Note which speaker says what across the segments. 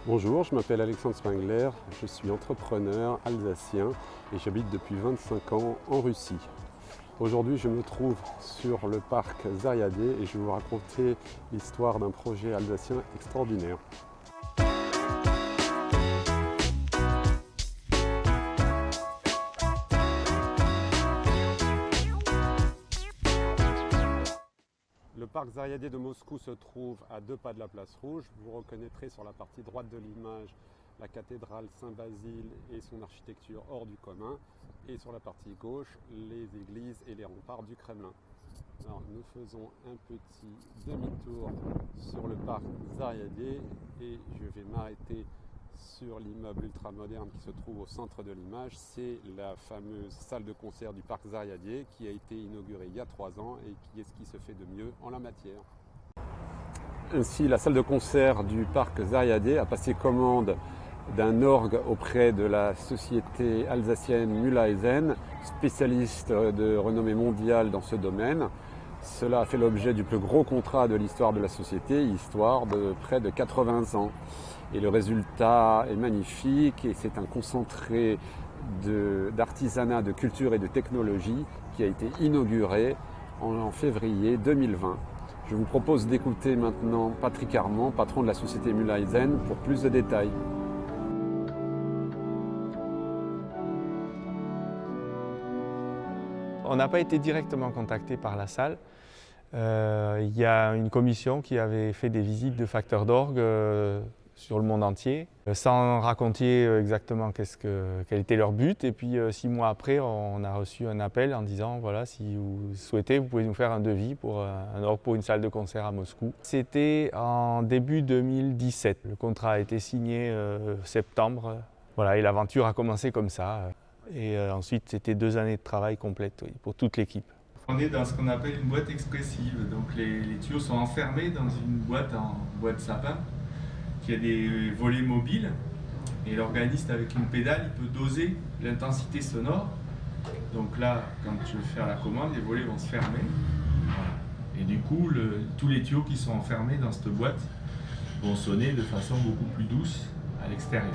Speaker 1: Bonjour, je m'appelle Alexandre Spengler, je suis entrepreneur alsacien et j'habite depuis 25 ans en Russie. Aujourd'hui, je me trouve sur le parc Zariadié et je vais vous raconter l'histoire d'un projet alsacien extraordinaire. Le parc Zariadié de Moscou se trouve à 2 pas de la place Rouge. Vous reconnaîtrez sur la partie droite de l'image la cathédrale Saint-Basile et son architecture hors du commun. Et sur la partie gauche, les églises et les remparts du Kremlin. Alors, nous faisons un petit demi-tour sur le parc Zariadié et je vais m'arrêter sur l'immeuble ultramoderne qui se trouve au centre de l'image. C'est la fameuse salle de concert du parc Zariadié qui a été inaugurée il y a 3 ans et qui est ce qui se fait de mieux en la matière. Ainsi, la salle de concert du parc Zariadié a passé commande d'un orgue auprès de la société alsacienne Mühlhausen, spécialiste de renommée mondiale dans ce domaine. Cela a fait l'objet du plus gros contrat de l'histoire de la société, histoire de près de 80 ans. Et le résultat est magnifique et c'est un concentré d'artisanat, de culture et de technologie qui a été inauguré en février 2020. Je vous propose d'écouter maintenant Patrick Armand, patron de la société Mühlhausen, pour plus de détails.
Speaker 2: On n'a pas été directement contacté par la salle. Il y a une commission qui avait fait des visites de facteurs d'orgue sur le monde entier, sans raconter exactement quel était leur but. Et puis 6 mois après, on a reçu un appel en disant voilà, si vous souhaitez, vous pouvez nous faire un devis pour un orgue pour une salle de concert à Moscou. C'était en début 2017. Le contrat a été signé septembre. Voilà, et l'aventure a commencé comme ça. Et ensuite, c'était 2 années de travail complètes pour toute l'équipe.
Speaker 3: On est dans ce qu'on appelle une boîte expressive. Donc les tuyaux sont enfermés dans une boîte en bois de sapin qui a des volets mobiles. Et l'organiste, avec une pédale, il peut doser l'intensité sonore. Donc là, quand je vais faire la commande, les volets vont se fermer. Et du coup, tous les tuyaux qui sont enfermés dans cette boîte vont sonner de façon beaucoup plus douce à l'extérieur.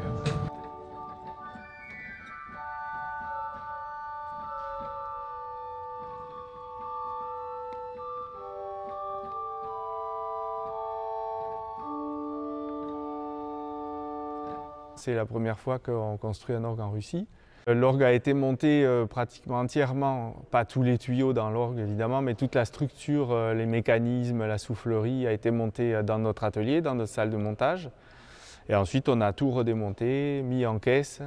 Speaker 2: C'est la première fois qu'on construit un orgue en Russie. L'orgue a été monté pratiquement entièrement, pas tous les tuyaux dans l'orgue évidemment, mais toute la structure, les mécanismes, la soufflerie a été montée dans notre atelier, dans notre salle de montage. Et ensuite on a tout redémonté, mis en caisse.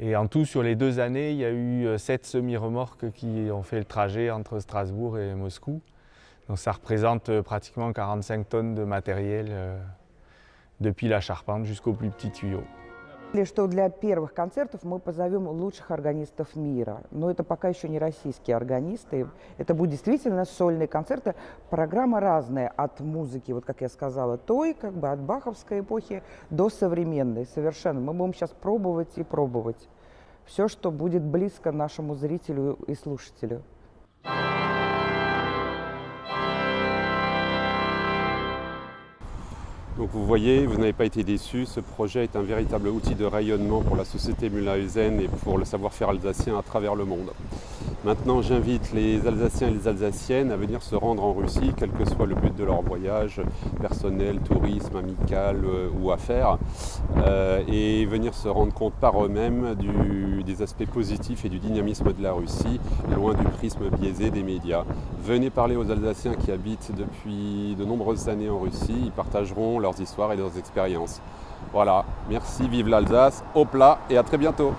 Speaker 2: Et en tout, sur les 2 années, il y a eu 7 semi-remorques qui ont fait le trajet entre Strasbourg et Moscou. Donc ça représente pratiquement 45 tonnes de matériel depuis la charpente jusqu'au plus petit tuyau.
Speaker 4: Что для первых концертов мы позовем лучших органистов мира. Но это пока еще не российские органисты. Это будут действительно сольные концерты. Программа разная от музыки, вот как я сказала, той, как бы от баховской эпохи до современной совершенно. Мы будем сейчас пробовать и пробовать. Все, что будет близко нашему зрителю и слушателю.
Speaker 1: Donc vous voyez, vous n'avez pas été déçus, ce projet est un véritable outil de rayonnement pour la société Mühlhausen et pour le savoir-faire alsacien à travers le monde. Maintenant, j'invite les Alsaciens et les Alsaciennes à venir se rendre en Russie, quel que soit le but de leur voyage, personnel, tourisme, amical ou affaires, et venir se rendre compte par eux-mêmes des aspects positifs et du dynamisme de la Russie, loin du prisme biaisé des médias. Venez parler aux Alsaciens qui habitent depuis de nombreuses années en Russie, ils partageront leurs histoires et leurs expériences. Voilà, merci, vive l'Alsace, au plat et à très bientôt.